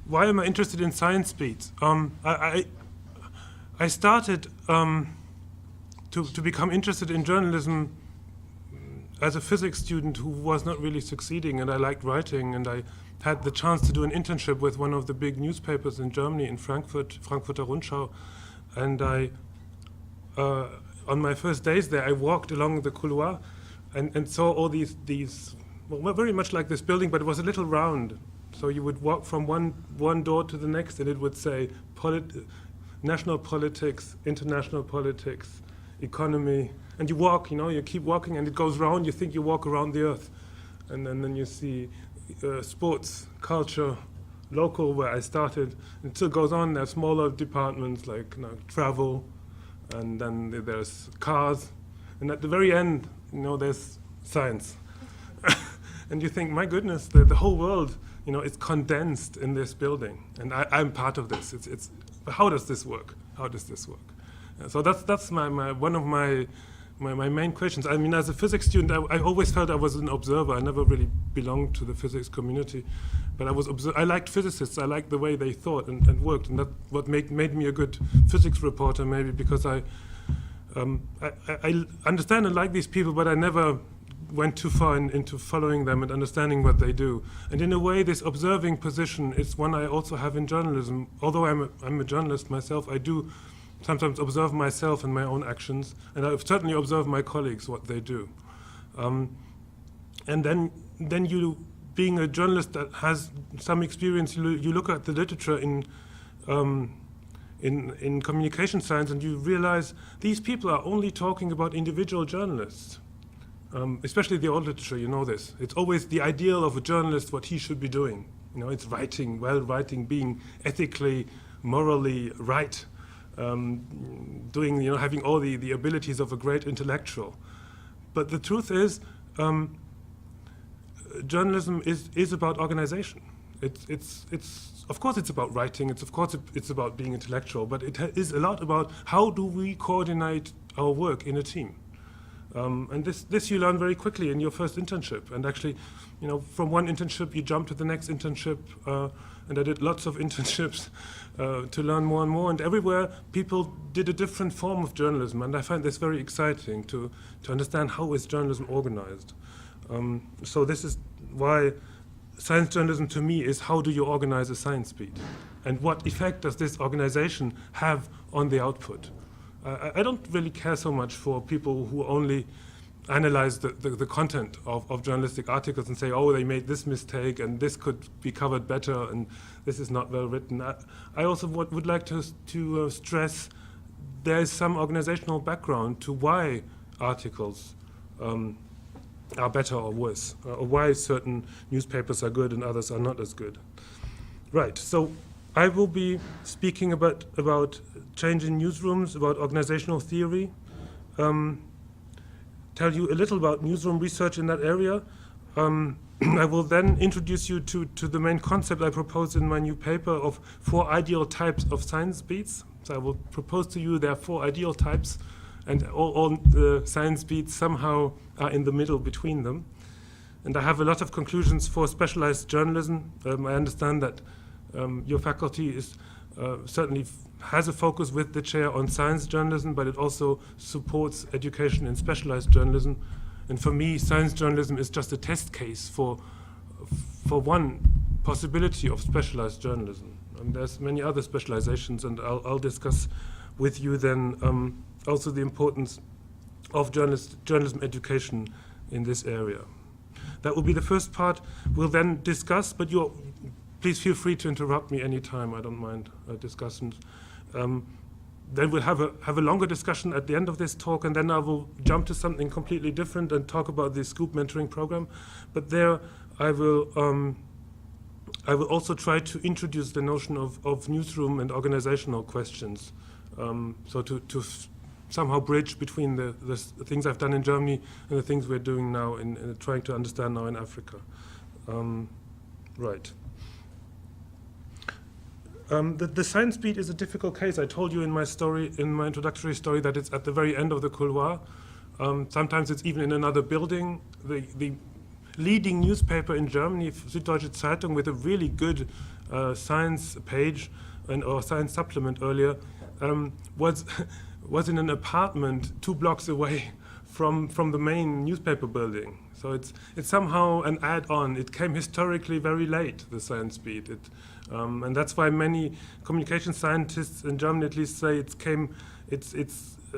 why am I interested in science beats? I started to become interested in journalism as a physics student who was not really succeeding, and I liked writing, and I had the chance to do an internship with one of the big newspapers in Germany, in Frankfurt, Frankfurter Rundschau, and on my first days there, I walked along the couloir and saw all these well, very much like this building, but it was a little round. So you would walk from one door to the next, and it would say national politics, international politics, economy, and you walk, you keep walking, and it goes round. You think you walk around the earth, and then you see sports, culture, local, where I started. It still goes on. There are smaller departments like travel, and then there's cars, and at the very end, there's science. And you think, my goodness, the whole world, is condensed in this building, and I'm part of this. It's how does this work? How does this work? So that's one of my main questions. I mean, as a physics student, I always felt I was an observer. I never really belonged to the physics community, but I liked physicists. I liked the way they thought and worked, and that's what made me a good physics reporter, maybe because I understand and like these people, but I never went too far into following them and understanding what they do. And in a way, this observing position is one I also have in journalism. Although I'm a journalist myself, I do sometimes observe myself and my own actions, and I certainly observe my colleagues, what they do. And then you, being a journalist that has some experience, you look at the literature in communication science, and you realize these people are only talking about individual journalists. Especially the old literature, you know this. It's always the ideal of a journalist, what he should be doing. It's writing, being ethically, morally right, having all the abilities of a great intellectual. But the truth is, journalism is about organization. Of course it's about writing. It's about being intellectual. But it is a lot about how do we coordinate our work in a team. And this you learn very quickly in your first internship. And actually, from one internship you jump to the next internship. And I did lots of internships to learn more and more. And everywhere people did a different form of journalism. And I find this very exciting to understand how is journalism organized. So this is why science journalism to me is how do you organize a science beat? And what effect does this organization have on the output? I don't really care so much for people who only analyze the content of journalistic articles and say, oh, they made this mistake and this could be covered better and this is not well written. I also would like to stress there is some organizational background to why articles are better or worse, or why certain newspapers are good and others are not as good. Right, so I will be speaking about change in newsrooms, about organizational theory, tell you a little about newsroom research in that area. I will then introduce you to the main concept I proposed in my new paper of 4 ideal types of science beats. So I will propose to you there are 4 ideal types, and all the science beats somehow are in the middle between them. And I have a lot of conclusions for specialized journalism. I understand that your faculty is certainly has a focus with the chair on science journalism, but it also supports education in specialized journalism. And for me, science journalism is just a test case for one possibility of specialized journalism. And there's many other specializations, and I'll discuss with you then also the importance of journalism education in this area. That will be the first part. We'll then discuss, but please feel free to interrupt me anytime. I don't mind discussions. Then we'll have a longer discussion at the end of this talk, and then I will jump to something completely different and talk about the Scoop mentoring program. But there, I will also try to introduce the notion of newsroom and organizational questions. So to somehow bridge between the things I've done in Germany and the things we're doing now in trying to understand now in Africa. Right. The science beat is a difficult case. I told you in my introductory story, that it's at the very end of the couloir. Sometimes it's even in another building. The leading newspaper in Germany, Süddeutsche Zeitung, with a really good science page or science supplement earlier was in an apartment 2 blocks away from the main newspaper building. So it's somehow an add-on. It came historically very late, the science beat. And that's why many communication scientists in Germany at least say it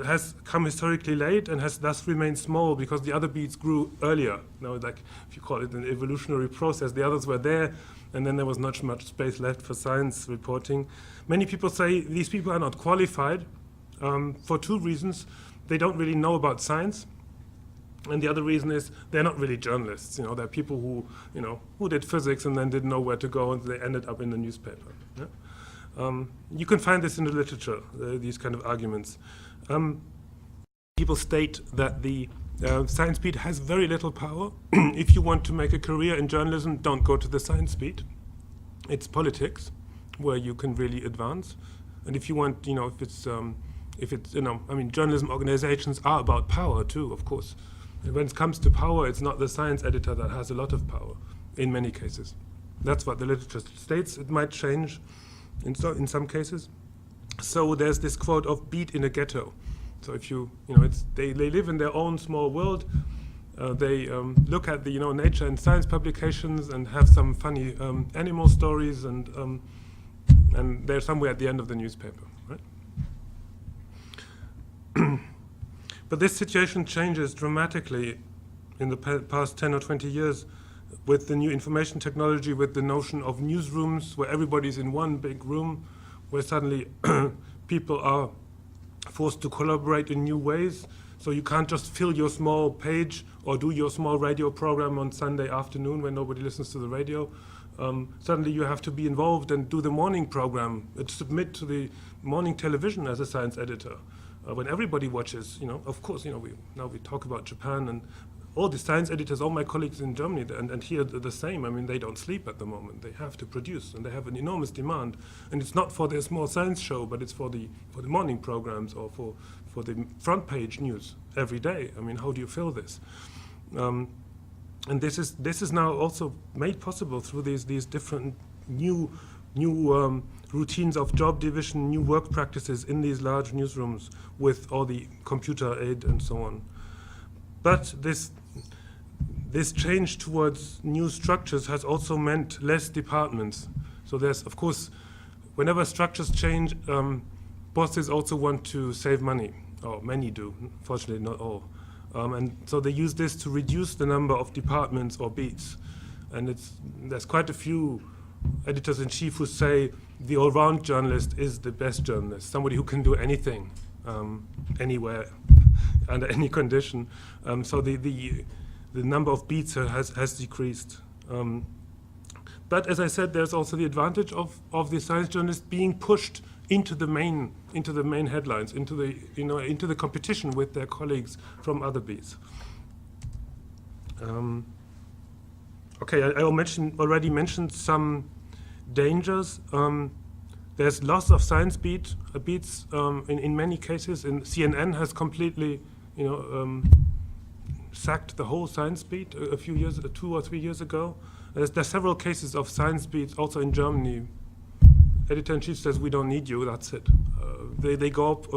has come historically late and has thus remained small because the other beats grew earlier. Like if you call it an evolutionary process, the others were there, and then there was not much space left for science reporting. Many people say these people are not qualified for 2 reasons. They don't really know about science, and the other reason is they're not really journalists. They're people who did physics and then didn't know where to go, and they ended up in the newspaper. Yeah? You can find this in the literature, these kind of arguments. People state that the science beat has very little power. If you want to make a career in journalism, don't go to the science beat. It's politics, where you can really advance. And if you want, if it's journalism organizations are about power too, of course. And when it comes to power, it's not the science editor that has a lot of power in many cases. That's what the literature states. It might change in some cases. So there's this quote of beat in a ghetto. So if they live in their own small world. They look at the nature and science publications and have some funny animal stories, and they're somewhere at the end of the newspaper, right? But this situation changes dramatically in the past 10 or 20 years with the new information technology, with the notion of newsrooms where everybody's in one big room, where suddenly people are forced to collaborate in new ways. So you can't just fill your small page or do your small radio program on Sunday afternoon when nobody listens to the radio. Suddenly you have to be involved and do the morning program, submit to the morning television as a science editor. When everybody watches, of course, we talk about Japan, and all the science editors, all my colleagues in Germany, and here the same. They don't sleep at the moment. They have to produce, and they have an enormous demand. And it's not for their small science show, but it's for the morning programs or for the front page news every day. How do you fill this? And this is now also made possible through these different new routines of job division, new work practices in these large newsrooms with all the computer aid and so on. But this change towards new structures has also meant less departments. So there's, of course, whenever structures change, bosses also want to save money, or many do, fortunately not all. And so they use this to reduce the number of departments or beats. And there's quite a few editors-in-chief who say the all-round journalist is the best journalist, somebody who can do anything, anywhere, under any condition. So the number of beats has decreased. But as I said, there's also the advantage of the science journalist being pushed into the main headlines, into the competition with their colleagues from other beats. Okay, I already mentioned some dangers. There's loss of science beats in many cases. And CNN has completely, sacked the whole science beat a few years, 2 or 3 years ago. There's several cases of science beats also in Germany. Editor-in-chief says, we don't need you, that's it. They go up,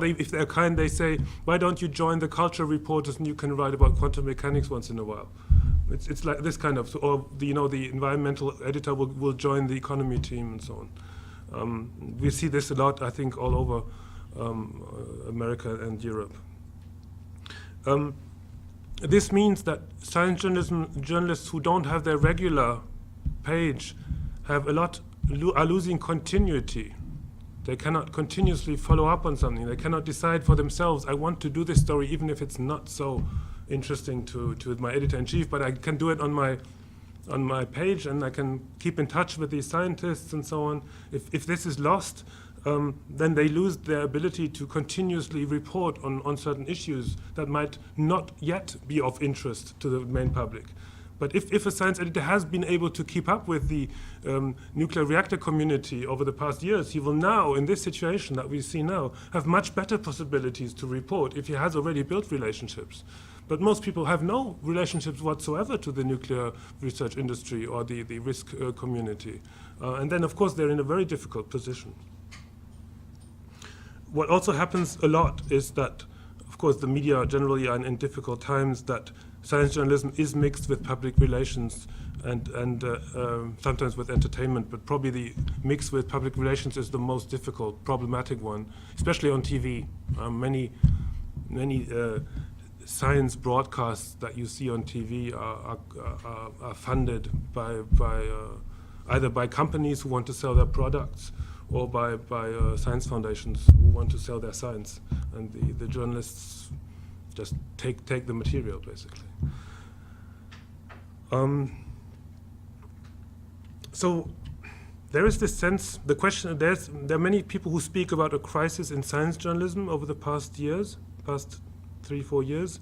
if they're kind, they say, why don't you join the culture reporters and you can write about quantum mechanics once in a while. It's like this kind of, or the environmental editor will join the economy team and so on. We see this a lot, I think, all over America and Europe. This means that science journalists who don't have their regular page are losing continuity. They cannot continuously follow up on something. They cannot decide for themselves, I want to do this story even if it's not so interesting to my editor-in-chief, but I can do it on my page, and I can keep in touch with these scientists and so on. If this is lost, then they lose their ability to continuously report on certain issues that might not yet be of interest to the main public. But if a science editor has been able to keep up with the nuclear reactor community over the past years, he will now, in this situation that we see now, have much better possibilities to report if he has already built relationships. But most people have no relationships whatsoever to the nuclear research industry or the risk community. And then, of course, they're in a very difficult position. What also happens a lot is that, of course, the media generally are in difficult times, that science journalism is mixed with public relations and sometimes with entertainment, but probably the mix with public relations is the most difficult, problematic one, especially on TV. Many science broadcasts that you see on TV are funded by either by companies who want to sell their products or by science foundations who want to sell their science, and the journalists just take the material basically. So there is this sense, the question, there are many people who speak about a crisis in science journalism over the past 3-4 years.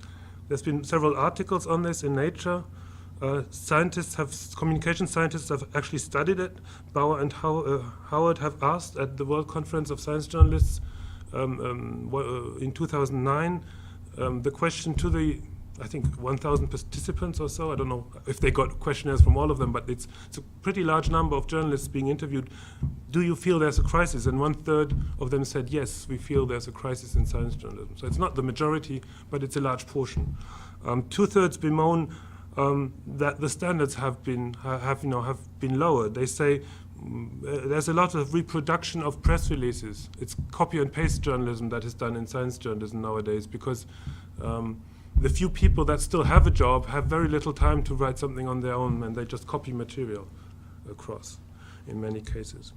There's been several articles on this in Nature. Communication scientists have actually studied it. Bauer and Howard have asked at the World Conference of Science Journalists in 2009 the question to the, I think, 1,000 participants or so. I don't know if they got questionnaires from all of them, but it's a pretty large number of journalists being interviewed. Do you feel there's a crisis? And 1/3 of them said, yes, we feel there's a crisis in science journalism. So it's not the majority, but it's a large portion. 2/3 bemoan that the standards have been lowered. They say there's a lot of reproduction of press releases. It's copy and paste journalism that is done in science journalism nowadays, because the few people that still have a job have very little time to write something on their own, and they just copy material across in many cases.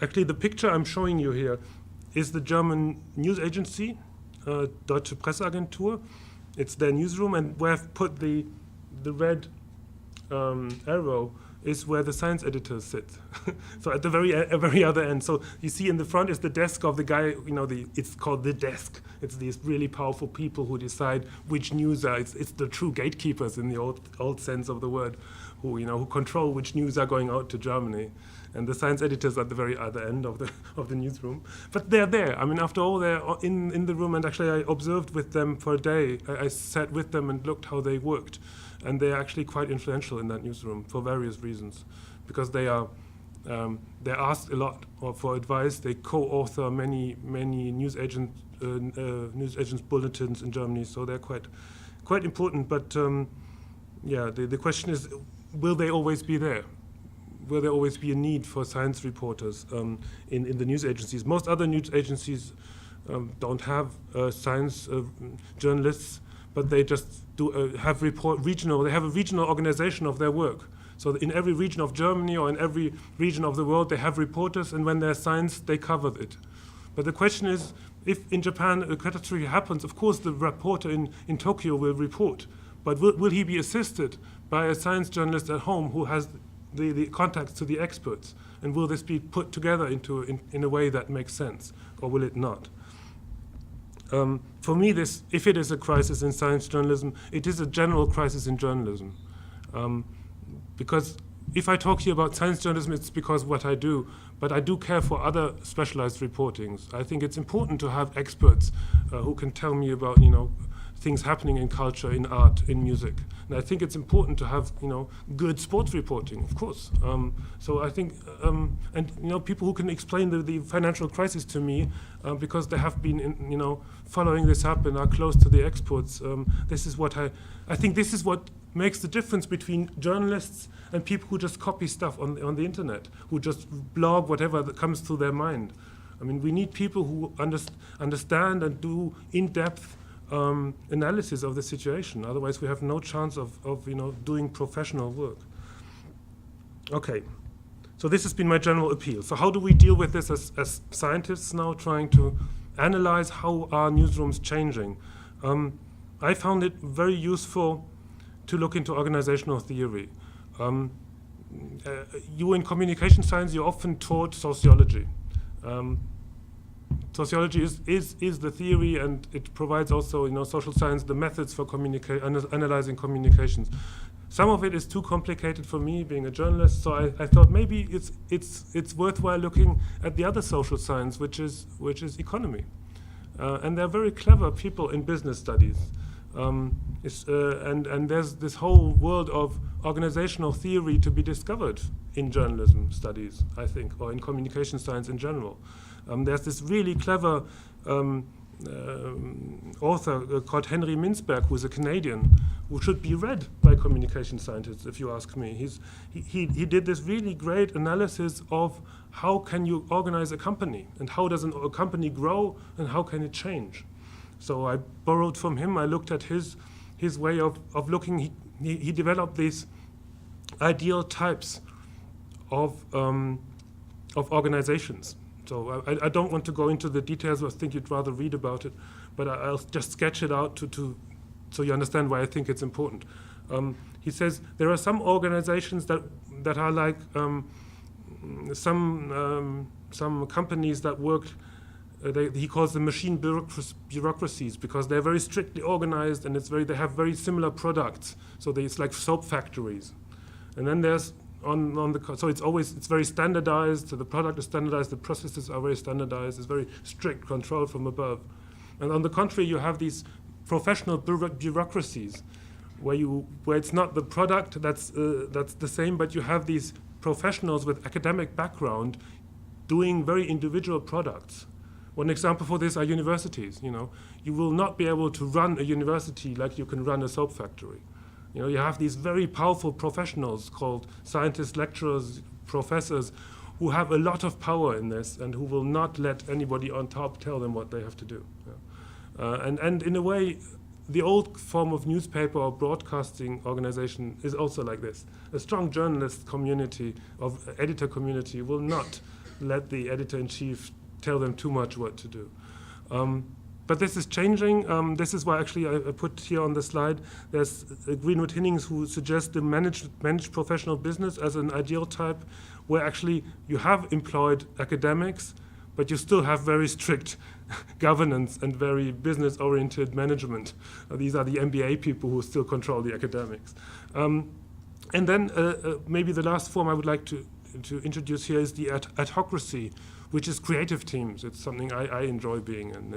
Actually, the picture I'm showing you here is the German news agency, Deutsche Presseagentur. It's their newsroom, and where I've put the red arrow is where the science editors sit. So at the very other end. So you see in the front is the desk of the guy, it's called the desk. It's these really powerful people who decide which news are, it's the true gatekeepers in the old sense of the word, who control which news are going out to Germany. And the science editors are at the very other end of the newsroom. But they're there. I mean, after all, they're in the room, and actually I observed with them for a day. I sat with them and looked how they worked. And they're actually quite influential in that newsroom for various reasons, because they're asked a lot for advice. They co-author many news agents bulletins in Germany, so they're quite important. But the question is, will they always be there? Will there always be a need for science reporters in the news agencies? Most other news agencies don't have science journalists, but they just have regional. They have a regional organization of their work. So in every region of Germany or in every region of the world, they have reporters, and when there's science, they cover it. But the question is, if in Japan a catastrophe happens, of course the reporter in Tokyo will report, but will he be assisted by a science journalist at home who has the contacts to the experts? And will this be put together in a way that makes sense, or will it not? For me, if it is a crisis in science journalism, it is a general crisis in journalism. Because if I talk to you about science journalism, it's because what I do, but I do care for other specialized reportings. I think it's important to have experts who can tell me about, things happening in culture, in art, in music. And I think it's important to have, good sports reporting, of course. So I think, people who can explain the financial crisis to me, because they have been, following this up and are close to the experts. This is what I think this is what makes the difference between journalists and people who just copy stuff on the internet, who just blog whatever that comes to their mind. I mean, we need people who understand and do in-depth analysis of the situation. Otherwise, we have no chance of doing professional work. Okay, so this has been my general appeal. So how do we deal with this as scientists now, trying to analyze how are newsrooms changing? I found it very useful to look into organizational theory. You in communication science, you're often taught sociology. Sociology is the theory, and it provides also, social science, the methods for analyzing communications. Some of it is too complicated for me, being a journalist, so I thought maybe it's worthwhile looking at the other social science, which is economy. And they're very clever people in business studies. And there's this whole world of organizational theory to be discovered in journalism studies, I think, or in communication science in general. There's this really clever author called Henry Mintzberg, who's a Canadian, who should be read by communication scientists, if you ask me. He did this really great analysis of how can you organize a company, and how does a company grow, and how can it change. So I borrowed from him. I looked at his way of looking. He developed these ideal types of organizations. So I don't want to go into the details. I think you'd rather read about it, but I'll just sketch it out so you understand why I think it's important. He says there are some organizations that are like some companies that work. He calls them machine bureaucracies, because they're very strictly organized, and they have very similar products. So it's like soap factories. And then there's so it's very standardized. So the product is standardized, the processes are very standardized. It's very strict control from above. And on the contrary, you have these professional bureaucracies, where it's not the product that's the same, but you have these professionals with academic background doing very individual products. One example for this are universities. You will not be able to run a university like you can run a soap factory. You have these very powerful professionals called scientists, lecturers, professors, who have a lot of power in this, and who will not let anybody on top tell them what they have to do. And in a way, the old form of newspaper or broadcasting organization is also like this. A strong journalist community, of editor community, will not let the editor-in-chief tell them too much what to do. But this is changing. This is why actually I put here on the slide, there's Greenwood Hinnings, who suggests the managed professional business as an ideal type, where actually you have employed academics, but you still have very strict governance and very business-oriented management. These are the MBA people who still control the academics. And then maybe the last form I would like to introduce here is the adhocracy, which is creative teams. It's something I enjoy being in.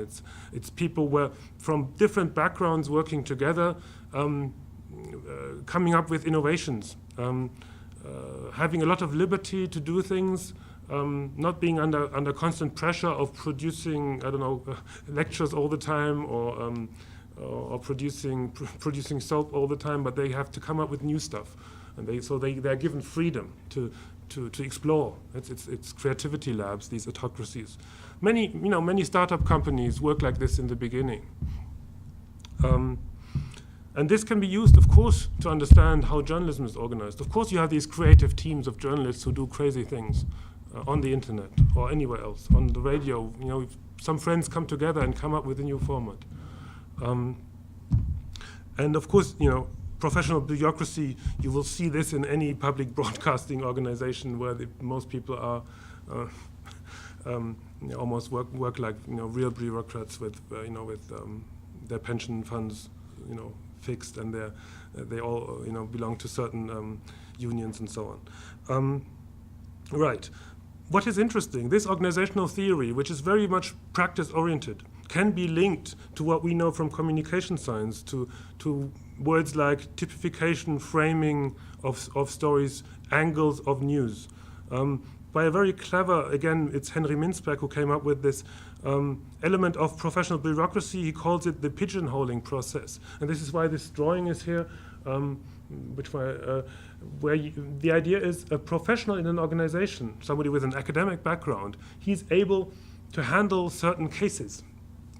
It's people from different backgrounds working together, coming up with innovations, having a lot of liberty to do things, not being under constant pressure of producing, lectures all the time, or producing soap all the time, but they have to come up with new stuff, and they're given freedom to explore. It's creativity labs, these autocracies. Many startup companies work like this in the beginning. And this can be used, of course, to understand how journalism is organized. Of course, you have these creative teams of journalists who do crazy things on the internet or anywhere else, on the radio. Some friends come together and come up with a new format. And of course, professional bureaucracy, you will see this in any public broadcasting organization where most people are almost work like real bureaucrats with their pension funds fixed, and they all belong to certain unions and so on. Right. What is interesting, this organizational theory, which is very much practice-oriented, can be linked to what we know from communication science, to words like typification, framing of stories, angles of news. By a very clever, again, it's Henry Mintzberg who came up with this element of professional bureaucracy. He calls it the pigeonholing process. And this is why this drawing is here, where the idea is a professional in an organization, somebody with an academic background, he's able to handle certain cases.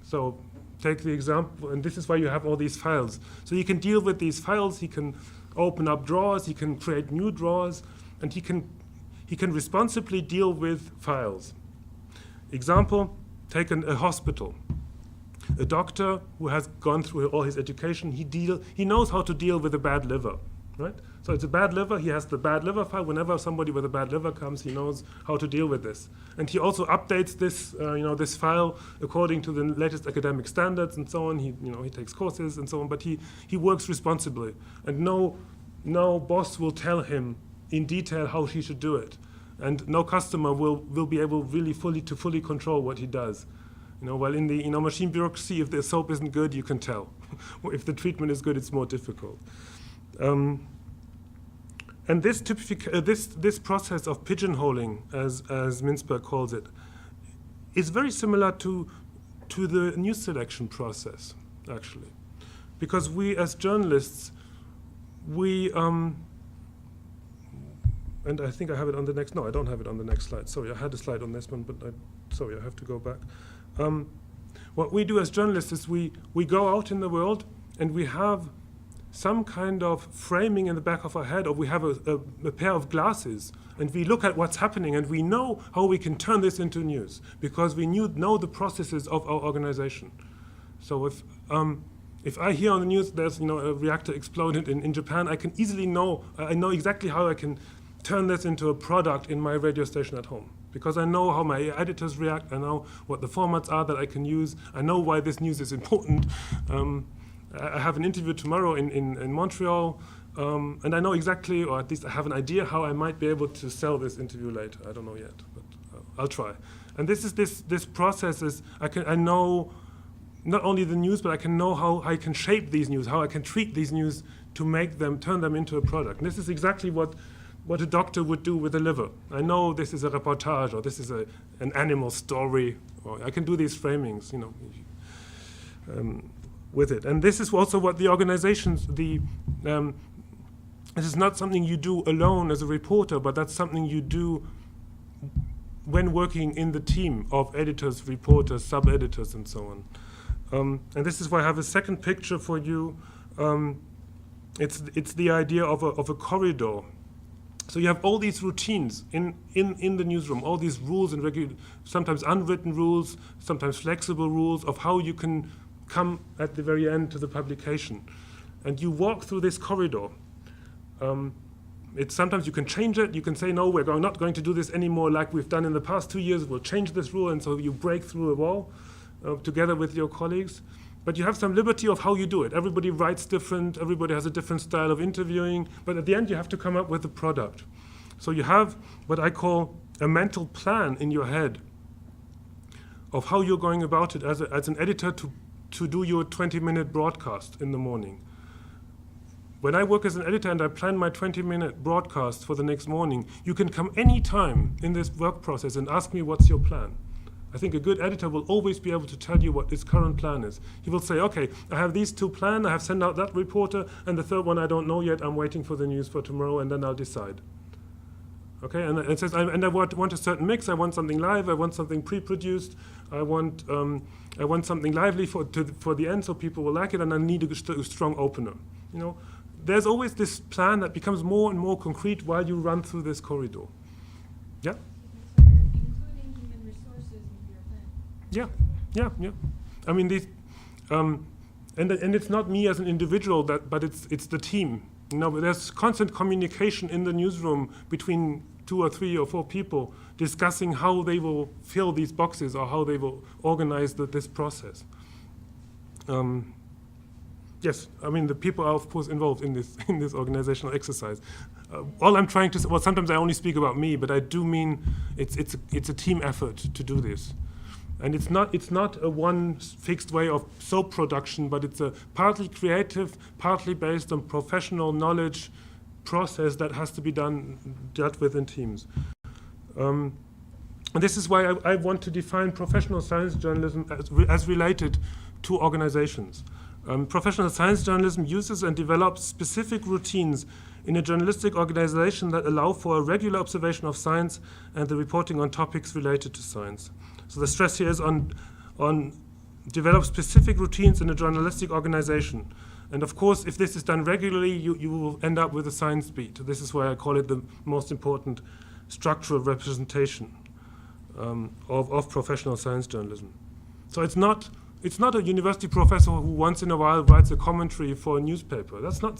So take the example, and this is why you have all these files. So he can deal with these files, he can open up drawers, he can create new drawers, and he can responsibly deal with files. Example, take a hospital. A doctor who has gone through all his education, he knows how to deal with a bad liver, right? So it's a bad liver, he has the bad liver file. Whenever somebody with a bad liver comes, he knows how to deal with this. And he also updates this, this file according to the latest academic standards and so on. He takes courses and so on, but he works responsibly. And no boss will tell him in detail how he should do it. And no customer will be able really fully control what he does. While in the machine bureaucracy, if the soap isn't good, you can tell. If the treatment is good, it's more difficult. And this process of pigeonholing, as Mintzberg calls it, is very similar to the news selection process, actually. Because we, as journalists, and I think I have it on the next, no, I don't have it on the next slide. Sorry, I had a slide on this one, but sorry, I have to go back. What we do as journalists is we go out in the world and we have some kind of framing in the back of our head, or we have a pair of glasses, and we look at what's happening, and we know how we can turn this into news, because we know the processes of our organization. So if I hear on the news there's a reactor exploded in Japan, I can easily know, I know exactly how I can turn this into a product in my radio station at home, because I know how my editors react, I know what the formats are that I can use, I know why this news is important. I have an interview tomorrow in Montreal, and I know exactly, or at least I have an idea how I might be able to sell this interview later. I don't know yet, but I'll try. And this process is, I know not only the news, but I can know how I can shape these news, how I can treat these news to turn them into a product. And this is exactly what a doctor would do with a liver. I know this is a reportage, or this is an animal story, or I can do these framings, with it. And this is also what the organizations, this is not something you do alone as a reporter, but that's something you do when working in the team of editors, reporters, sub-editors, and so on. And this is why I have a second picture for you. It's the idea of a corridor. So you have all these routines in the newsroom, all these rules and sometimes unwritten rules, sometimes flexible rules of how you can come at the very end to the publication. And you walk through this corridor. Sometimes you can change it. You can say, no, we're not going to do this anymore like we've done in the past 2 years. We'll change this rule. And so you break through a wall together with your colleagues. But you have some liberty of how you do it. Everybody writes different. Everybody has a different style of interviewing. But at the end, you have to come up with a product. So you have what I call a mental plan in your head of how you're going about it as an editor to do your 20-minute broadcast in the morning. When I work as an editor and I plan my 20-minute broadcast for the next morning, you can come any time in this work process and ask me, what's your plan? I think a good editor will always be able to tell you what his current plan is. He will say, okay, I have these two plans, I have sent out that reporter, and the third one I don't know yet, I'm waiting for the news for tomorrow, and then I'll decide. Okay, and it says, I want a certain mix, I want something live, I want something pre-produced, I want something lively for the end so people will like it, and I need a strong opener. There's always this plan that becomes more and more concrete while you run through this corridor. Yeah? Including human resources in your plan. Yeah. I mean, and it's not me as an individual, but it's the team. There's constant communication in the newsroom between 2 or 3 or 4 people discussing how they will fill these boxes or how they will organize this process. Yes, I mean, the people are, of course, involved in this organizational exercise. All I'm trying to say, well, sometimes I only speak about me, but I do mean it's a team effort to do this. And it's not a one fixed way of soap production, but it's a partly creative, partly based on professional knowledge process that has to be dealt with in teams. And this is why I want to define professional science journalism as related to organizations. Professional science journalism uses and develops specific routines in a journalistic organization that allow for a regular observation of science and the reporting on topics related to science. So the stress here is on develop specific routines in a journalistic organization. And of course, if this is done regularly, you will end up with a science beat. This is why I call it the most important structural representation of professional science journalism. So it's not a university professor who once in a while writes a commentary for a newspaper. That's not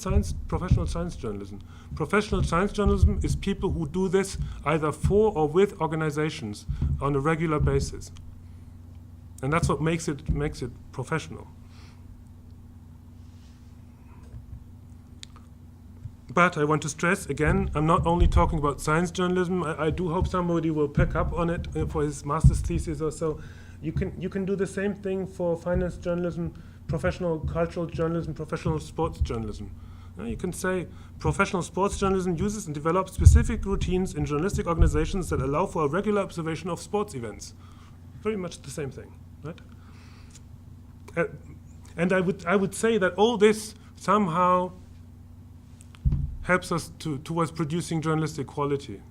professional science journalism. Professional science journalism is people who do this either for or with organizations on a regular basis. And that's what makes it professional. But I want to stress, again, I'm not only talking about science journalism. I do hope somebody will pick up on it for his master's thesis or so. You can do the same thing for finance journalism, professional cultural journalism, professional sports journalism. You can say professional sports journalism uses and develops specific routines in journalistic organizations that allow for a regular observation of sports events. Very much the same thing, right? And I would say that all this somehow helps us towards producing journalistic quality.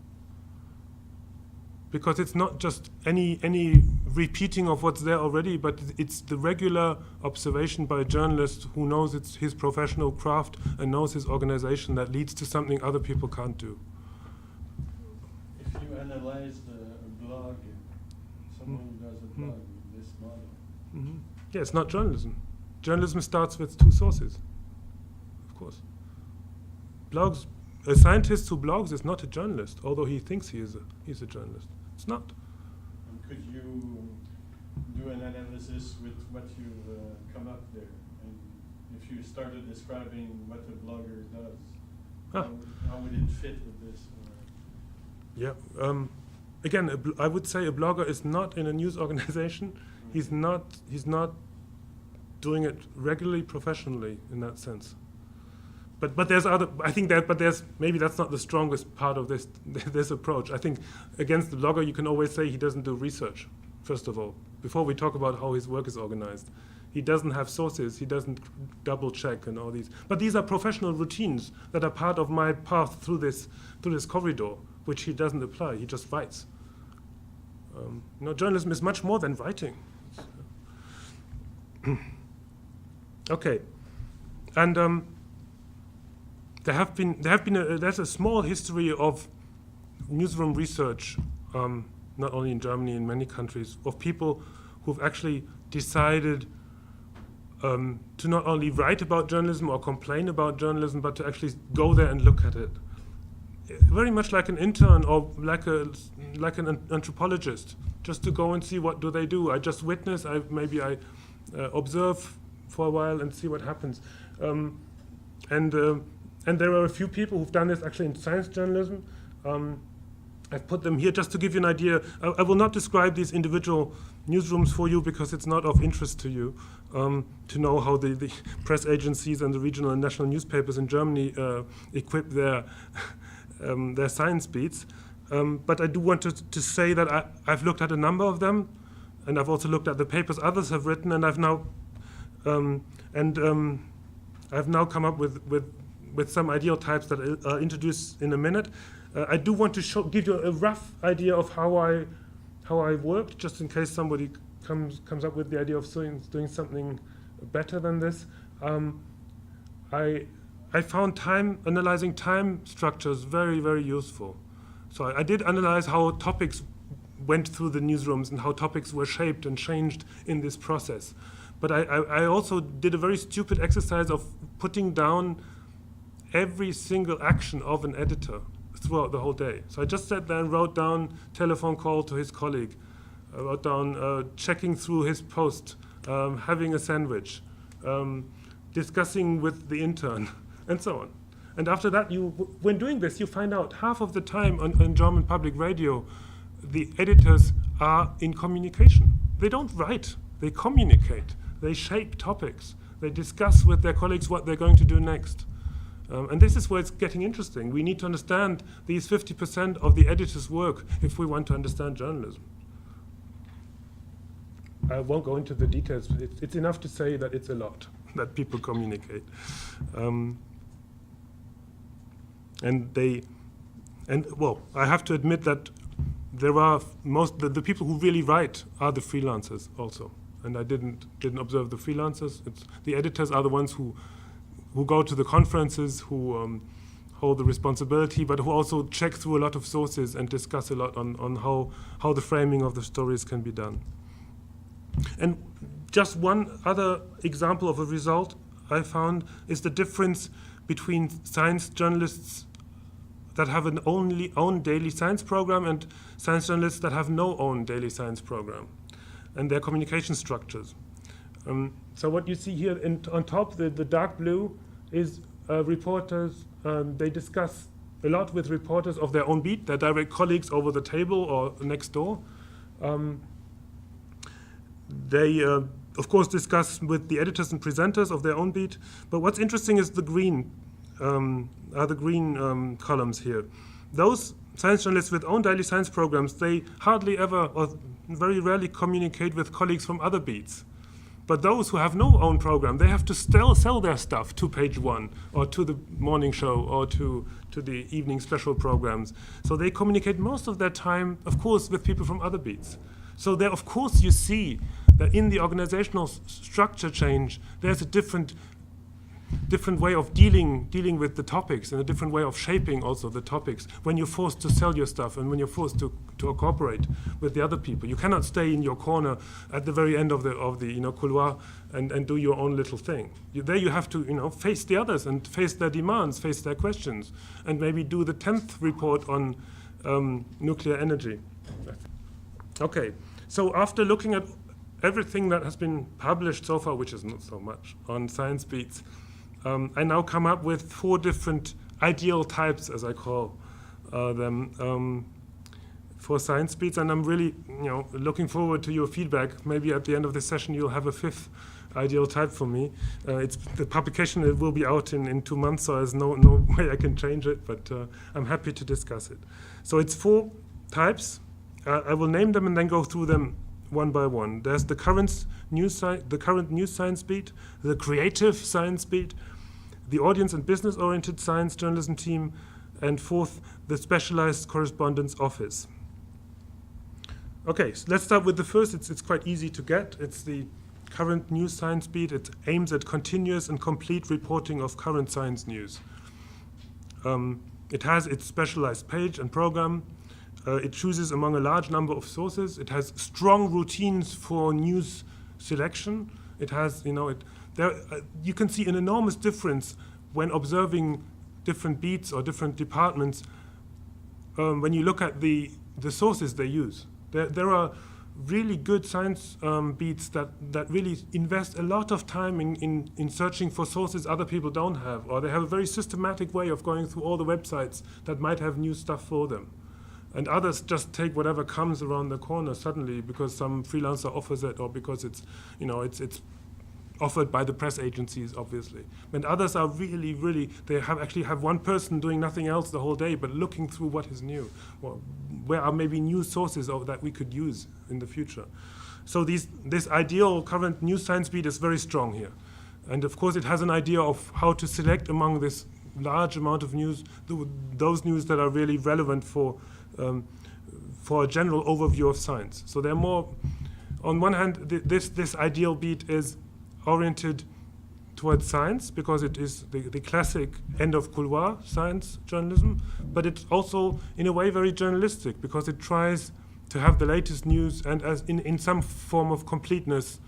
Because it's not just any repeating of what's there already, but it's the regular observation by a journalist who knows it's his professional craft and knows his organization that leads to something other people can't do. If you analyze a blog, someone who does a blog with this model. Mm-hmm. Yeah, it's not journalism. Journalism starts with two sources, of course. Blogs, a scientist who blogs is not a journalist, although he thinks he's a journalist. It's not. And could you do an analysis with what you've come up there? And if you started describing what a blogger does, how would it fit with this? Yeah. Again, I would say a blogger is not in a news organization. He's not doing it regularly, professionally in that sense. But there's other. I think that. But there's maybe that's not the strongest part of this approach. I think against the blogger, you can always say he doesn't do research. First of all, before we talk about how his work is organized, he doesn't have sources. He doesn't double check and all these. But these are professional routines that are part of my path through this corridor, which he doesn't apply. He just writes. Journalism is much more than writing. Okay, and. There's a small history of newsroom research, not only in Germany, in many countries, of people who've actually decided to not only write about journalism or complain about journalism, but to actually go there and look at it. Very much like an intern or like an anthropologist, just to go and see what do they do. I just witness, I observe for a while and see what happens. And there are a few people who've done this actually in science journalism. I've put them here just to give you an idea. I will not describe these individual newsrooms for you because it's not of interest to you to know how the press agencies and the regional and national newspapers in Germany equip their science beats. But I do want to say that I've looked at a number of them, and I've also looked at the papers others have written, and I've now come up with some ideal types that I'll introduce in a minute. I do want to give you a rough idea of how I worked, just in case somebody comes up with the idea of doing something better than this. I found analyzing time structures very, very useful. So I did analyze how topics went through the newsrooms and how topics were shaped and changed in this process. But I also did a very stupid exercise of putting down every single action of an editor throughout the whole day. So I just sat there and wrote down telephone call to his colleague, I wrote down checking through his post, having a sandwich, discussing with the intern, and so on. And after that, when doing this, you find out half of the time on German public radio, the editors are in communication. They don't write, they communicate. They shape topics. They discuss with their colleagues what they're going to do next. And this is where it's getting interesting. We need to understand these 50% of the editor's work if we want to understand journalism. I won't go into the details. It's enough to say that it's a lot that people communicate. I have to admit that there are the people who really write are the freelancers also. And I didn't observe the freelancers. The editors are the ones who go to the conferences, who hold the responsibility, but who also check through a lot of sources and discuss a lot on how the framing of the stories can be done. And just one other example of a result I found is the difference between science journalists that have an own daily science program and science journalists that have no own daily science program, and their communication structures. So what you see here on top, the dark blue, is reporters. They discuss a lot with reporters of their own beat, their direct colleagues over the table or next door. They of course, discuss with the editors and presenters of their own beat. But what's interesting is the green columns here. Those science journalists with own daily science programs, they hardly ever or very rarely communicate with colleagues from other beats. But those who have no own program, they have to still sell their stuff to Page One or to the morning show or to the evening special programs. So they communicate most of their time, of course, with people from other beats. So there, of course, you see that in the organizational structure change, there's a different way of dealing with the topics and a different way of shaping also the topics when you're forced to sell your stuff and when you're forced to cooperate with the other people. You cannot stay in your corner at the very end of the couloir and do your own little thing. There you have to face the others and face their demands, face their questions, and maybe do the 10th report on nuclear energy. Okay, so after looking at everything that has been published so far, which is not so much, on Science Beats, I now come up with 4 different ideal types, as I call them, for Science Beats, and I'm really looking forward to your feedback. Maybe at the end of the session you'll have a 5th ideal type for me. The publication it will be out in 2 months, so there's no way I can change it, but I'm happy to discuss it. So it's 4 types. I will name them and then go through them one by one. There's the current news science beat, the creative science beat, the audience and business-oriented science journalism team, and 4th, the specialized correspondence office. Okay, so let's start with the first. It's quite easy to get. It's the current news science beat. It aims at continuous and complete reporting of current science news. It has its specialized page and program. It chooses among a large number of sources. It has strong routines for news selection. It has, you can see an enormous difference when observing different beats or different departments when you look at the sources they use. There are really good science beats that really invest a lot of time in searching for sources other people don't have, or they have a very systematic way of going through all the websites that might have new stuff for them. And others just take whatever comes around the corner suddenly because some freelancer offers it, or because it's offered by the press agencies, obviously. And others are really, they actually have one person doing nothing else the whole day, but looking through what is new. Well, where are maybe new sources that we could use in the future? So this ideal current news science beat is very strong here. And of course it has an idea of how to select among this large amount of news, those news that are really relevant for a general overview of science. So they're more, on one hand, this ideal beat is oriented towards science because it is the classic end of couloir science journalism, but it's also in a way very journalistic because it tries to have the latest news and as in some form of completeness.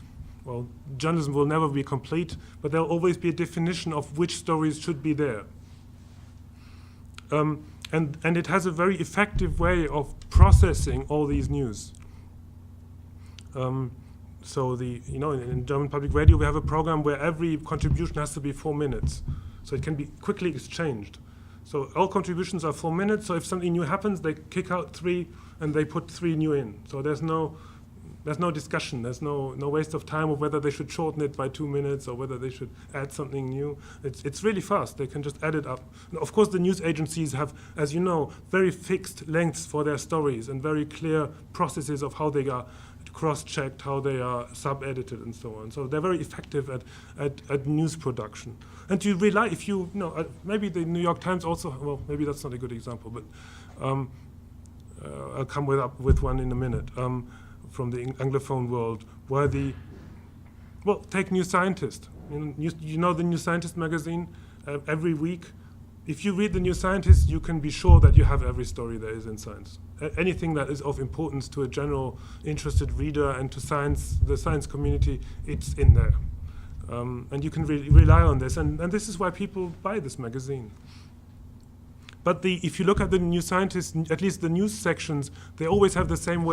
Well, journalism will never be complete, but there'll always be a definition of which stories should be there. And it has a very effective way of processing all these news. So in German public radio we have a program where every contribution has to be 4 minutes, so it can be quickly exchanged. So all contributions are 4 minutes. So if something new happens, they kick out 3 and they put 3 new in. So there's no discussion. There's no waste of time of whether they should shorten it by 2 minutes or whether they should add something new. It's really fast. They can just add it up. And of course, the news agencies have, as you know, very fixed lengths for their stories and very clear processes of how they are cross-checked, how they are sub-edited, and so on. So they're very effective at news production. And you rely, if you know, maybe the New York Times also. Well, maybe that's not a good example, but I'll come with one in a minute. From the Anglophone world, where take New Scientist. You know the New Scientist magazine? Every week, if you read the New Scientist, you can be sure that you have every story there is in science. Anything that is of importance to a general interested reader and to the science community, it's in there. And you can rely on this, and this is why people buy this magazine. But if you look at the New Scientist, at least the news sections, they always have the same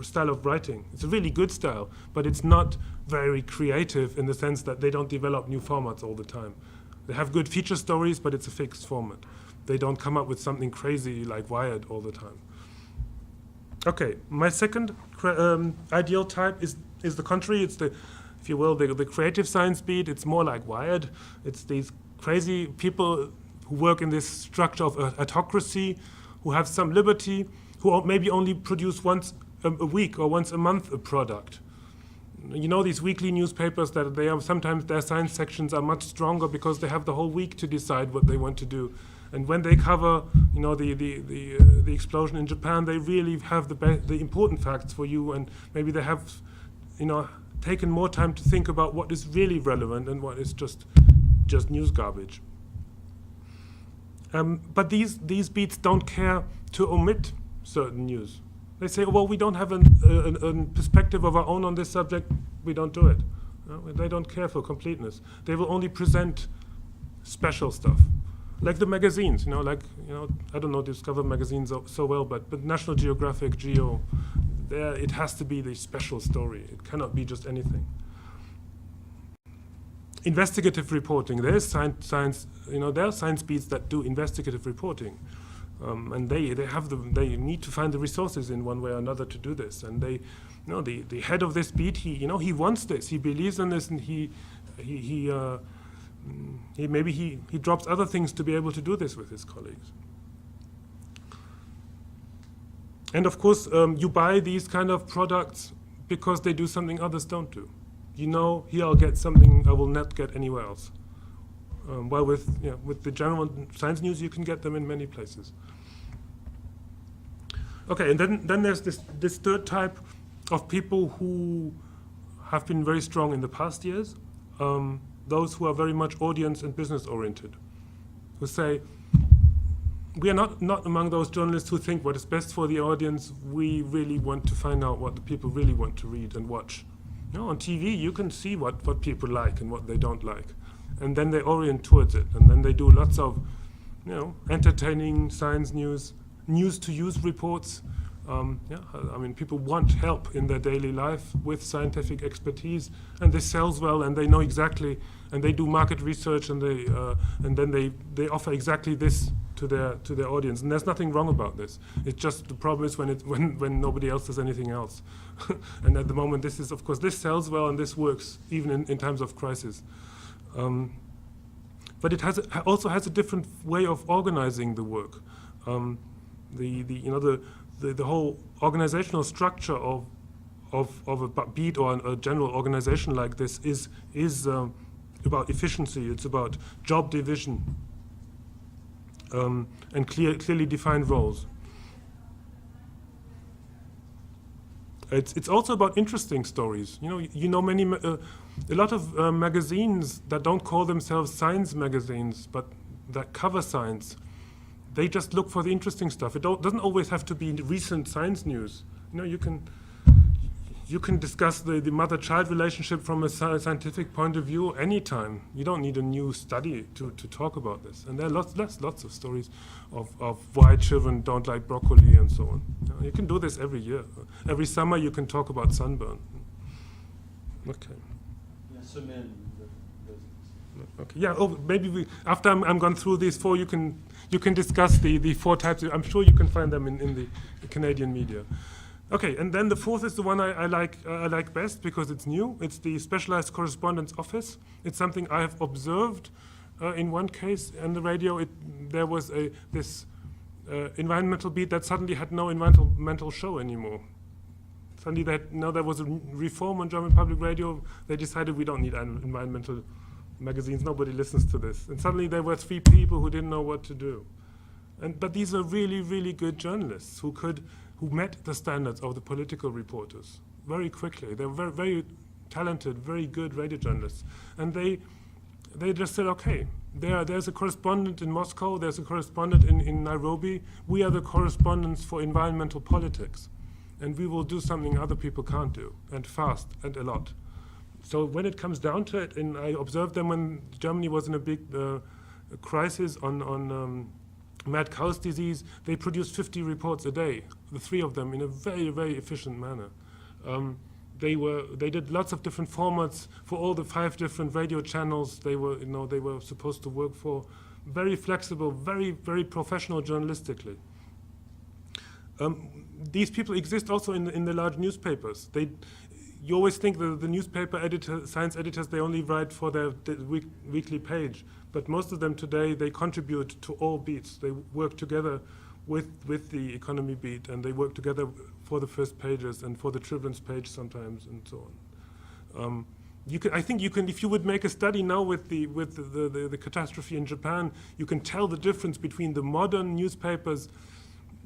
style of writing. It's a really good style, but it's not very creative in the sense that they don't develop new formats all the time. They have good feature stories, but it's a fixed format. They don't come up with something crazy like Wired all the time. Okay, my second ideal type is the contrary. It's the if you will, the creative science beat. It's more like Wired. It's these crazy people who work in this structure of autocracy, who have some liberty, who maybe only produce once a week or once a month a product. You know, these weekly newspapers that they are sometimes their science sections are much stronger because they have the whole week to decide what they want to do. And when they cover, you know, the explosion in Japan, they really have the important facts for you, and maybe they have, you know, taken more time to think about what is really relevant and what is just news garbage. But these beats don't care to omit certain news. They say, well, we don't have a perspective of our own on this subject, we don't do it. They don't care for completeness. They will only present special stuff. Like the magazines, you know, I don't know Discover magazines so well, but National Geographic, Geo, there it has to be the special story. It cannot be just anything. Investigative reporting, there is science, you know, there are science beats that do investigative reporting. And they need to find the resources in one way or another to do this. And they, you know, the head of this beat, he wants this, he believes in this, and he drops other things to be able to do this with his colleagues. And of course, you buy these kind of products because they do something others don't do. You know, here I'll get something I will not get anywhere else. While with the general science news, you can get them in many places. Okay, and then there's this third type of people who have been very strong in the past years, those who are very much audience and business oriented, who say, we are not among those journalists who think what is best for the audience. We really want to find out what the people really want to read and watch. You know, on TV, you can see what people like and what they don't like. And then they orient towards it. And then they do lots of, you know, entertaining science news, news-to-use reports. I mean, people want help in their daily life with scientific expertise, and this sells well, and they know exactly, and they do market research, and then they offer exactly this to their audience. And there's nothing wrong about this. It's just the problem is when nobody else does anything else. And at the moment, this is, of course, this sells well, and this works even in times of crisis. But it also has a different way of organizing the work. The whole organizational structure of a beat or a general organization like this is about efficiency. It's about job division and clearly defined roles. It's also about interesting stories. You know many a lot of magazines that don't call themselves science magazines, but that cover science. They just look for the interesting stuff. It doesn't always have to be recent science news. You can discuss the mother-child relationship from a scientific point of view anytime. You don't need a new study to talk about this. And there are lots of stories of why children don't like broccoli and so on. You can do this every year. Every summer you can talk about sunburn. Okay. Okay. Yeah. Oh, maybe after I'm gone through these four, you can discuss the four types. I'm sure you can find them in the Canadian media. Okay, and then the fourth is the one I like best because it's new. It's the Specialized Correspondence Office. It's something I have observed in one case on the radio. There was this environmental beat that suddenly had no environmental show anymore. Suddenly there was a reform on German public radio. They decided we don't need environmental magazines. Nobody listens to this. And suddenly there were 3 people who didn't know what to do. But these are really, really good journalists who met the standards of the political reporters very quickly. They were very, very talented, very good radio journalists. And they just said, okay, there's a correspondent in Moscow, there's a correspondent in Nairobi. We are the correspondents for environmental politics. And we will do something other people can't do, and fast, and a lot. So when it comes down to it, and I observed them when Germany was in a big crisis on mad cow's disease, they produced 50 reports a day, the 3 of them, in a very, very efficient manner. They did lots of different formats for all the 5 different radio channels they were supposed to work for. Very flexible, very, very professional journalistically. These people exist also in the large newspapers. you always think that the newspaper editor, science editors, they only write for the weekly page. But most of them today, they contribute to all beats. They work together with the economy beat, and they work together for the first pages and for the children's page sometimes, and so on. I think you can, if you would make a study now with the catastrophe in Japan, you can tell the difference between the modern newspapers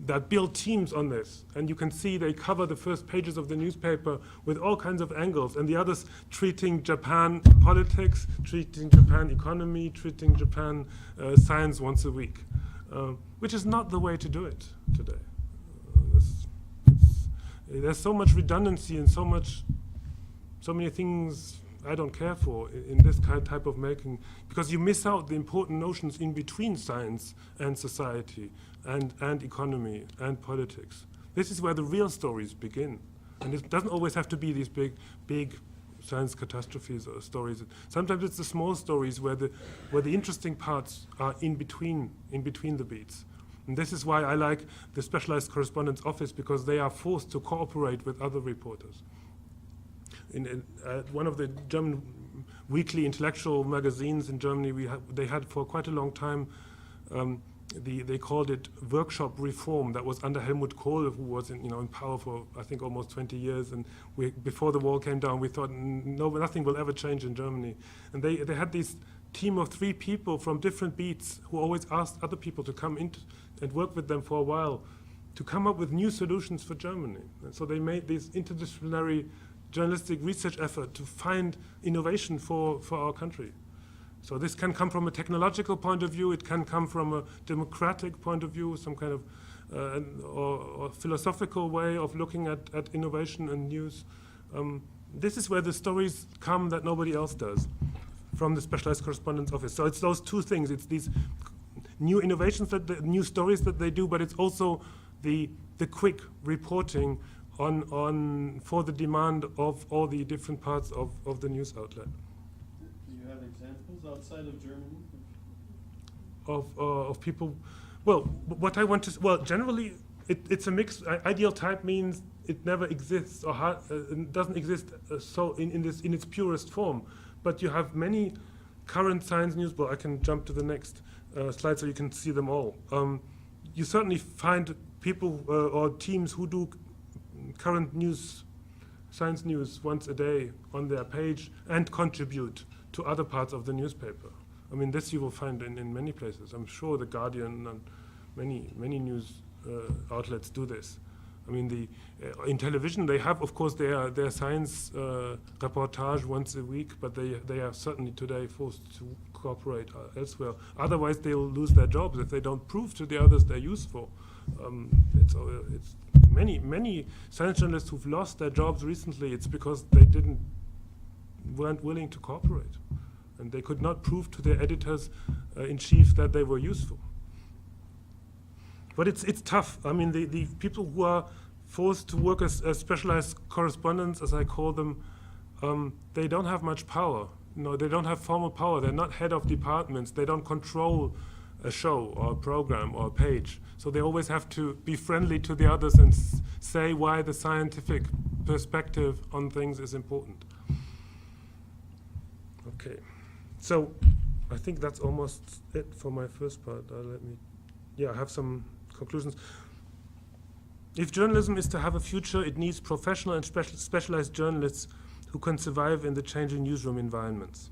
that build teams on this, and you can see they cover the first pages of the newspaper with all kinds of angles, and the others treating Japan politics, treating Japan economy, treating Japan science once a week, which is not the way to do it today. There's so much redundancy and so many things I don't care for in this type of making, because you miss out the important notions in between science and society and economy and politics. This is where the real stories begin. And it doesn't always have to be these big science catastrophes or stories. Sometimes it's the small stories where the interesting parts are in between the beats. And this is why I like the Specialized Correspondence Office, because they are forced to cooperate with other reporters. In one of the German weekly intellectual magazines in Germany, they had for quite a long time, they called it Workshop Reform. That was under Helmut Kohl, who was in power for I think almost 20 years. And before the wall came down, we thought nothing will ever change in Germany. And they had this team of 3 people from different beats who always asked other people to come in and work with them for a while to come up with new solutions for Germany. And so they made this interdisciplinary journalistic research effort to find innovation for our country. So this can come from a technological point of view, it can come from a democratic point of view, some kind of or philosophical way of looking at innovation and news. This is where the stories come that nobody else does, from the Specialized Correspondence Office. So it's those two things. It's these new innovations, new stories that they do, but it's also the quick reporting on for the demand of all the different parts of the news outlet. Do you have examples outside of Germany? Of people, well, what I want to, well, generally it's a mix. Ideal type means it never exists or doesn't exist so in its purest form. But you have many current science news. Well, I can jump to the next slide so you can see them all. You certainly find people or teams who do current news, science news once a day on their page and contribute to other parts of the newspaper. I mean, this you will find in many places. I'm sure The Guardian and many news outlets do this. I mean, in television they have, of course, their science reportage once a week, but they are certainly today forced to cooperate elsewhere. Otherwise, they'll lose their jobs if they don't prove to the others they're useful. It's many science journalists who've lost their jobs recently. It's because they weren't willing to cooperate, and they could not prove to their editors in chief that they were useful. But it's tough. I mean, the people who are forced to work as specialized correspondents, as I call them, they don't have much power. They don't have formal power. They're not head of departments. They don't control a show or a program or a page. So they always have to be friendly to the others and say why the scientific perspective on things is important. Okay. So I think that's almost it for my first part. I have some conclusions. If journalism is to have a future, it needs professional and specialized journalists who can survive in the changing newsroom environments.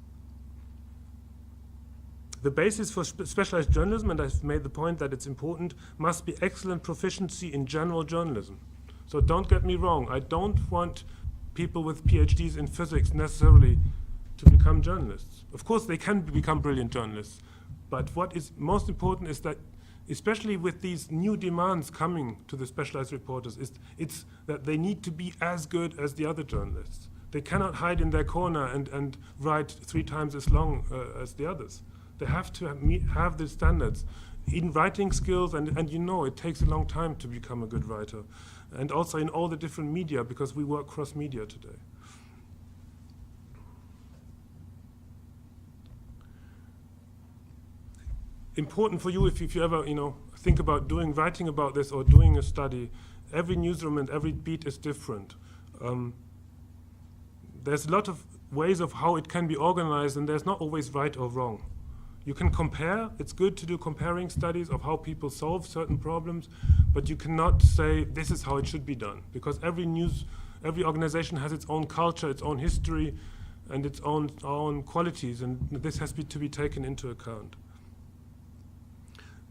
The basis for specialized journalism, and I've made the point that it's important, must be excellent proficiency in general journalism. So don't get me wrong, I don't want people with PhDs in physics necessarily to become journalists. Of course they can become brilliant journalists, but what is most important is that, especially with these new demands coming to the specialized reporters, it's that they need to be as good as the other journalists. They cannot hide in their corner and write 3 times as long as the others. They have to have the standards in writing skills, and it takes a long time to become a good writer. And also in all the different media, because we work cross-media today. Important for you if you ever think about writing about this or doing a study. Every newsroom and every beat is different. there's a lot of ways of how it can be organized, and there's not always right or wrong. You can compare. It's good to do comparing studies of how people solve certain problems, but you cannot say this is how it should be done, because every organization has its own culture, its own history, and its own qualities, and this has to be taken into account.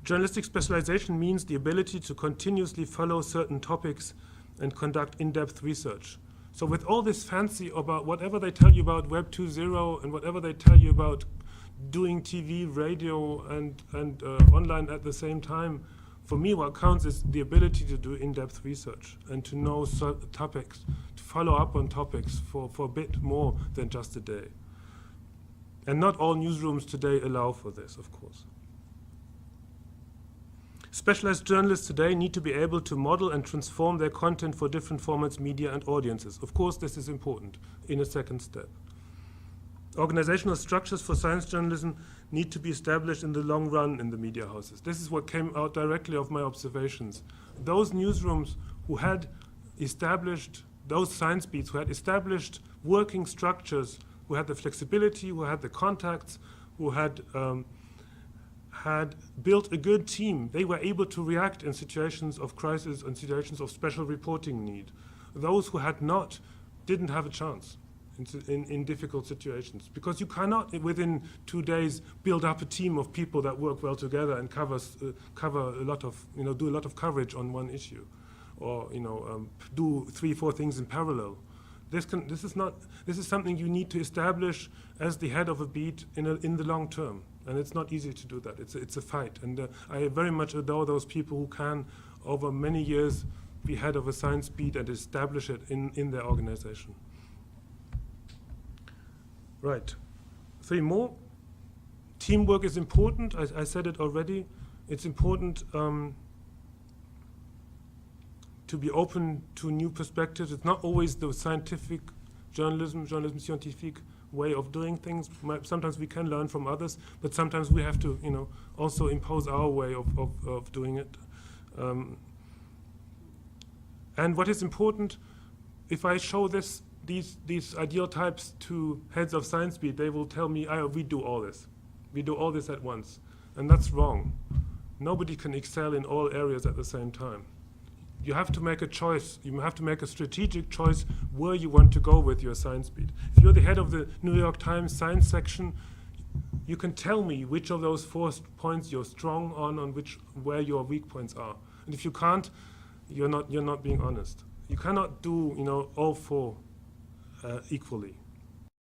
Journalistic specialization means the ability to continuously follow certain topics and conduct in-depth research. So with all this fancy about whatever they tell you about Web 2.0 and whatever they tell you about doing TV, radio, and online at the same time, for me what counts is the ability to do in-depth research and to know certain topics, to follow up on topics for a bit more than just a day. And not all newsrooms today allow for this, of course. Specialized journalists today need to be able to model and transform their content for different formats, media, and audiences. Of course, this is important in a second step. Organizational structures for science journalism need to be established in the long run in the media houses. This is what came out directly of my observations. Those newsrooms who had established, those science beats, who had established working structures, who had the flexibility, who had the contacts, who had built a good team, they were able to react in situations of crisis and situations of special reporting need. Those who had not didn't have a chance in difficult situations, because you cannot within 2 days build up a team of people that work well together and cover a lot of, do a lot of coverage on one issue, or do 3-4 things in parallel. This is something you need to establish as the head of a beat in the long term, and it's not easy to do that. It's a fight, and I very much adore those people who can, over many years, be head of a science beat and establish it in their organization. Right, 3 more. Teamwork is important. I said it already. It's important to be open to new perspectives. It's not always the scientific journalism scientifique way of doing things. Sometimes we can learn from others, but sometimes we have to, also impose our way of doing it. And what is important, if I show these ideal types to heads of science beat, they will tell me, we do all this. We do all this at once. And that's wrong. Nobody can excel in all areas at the same time. You have to make a choice. You have to make a strategic choice where you want to go with your science beat. If you're the head of the New York Times science section, you can tell me which of those 4 points you're strong on where your weak points are. And if you can't, you're not being honest. You cannot do all 4 equally.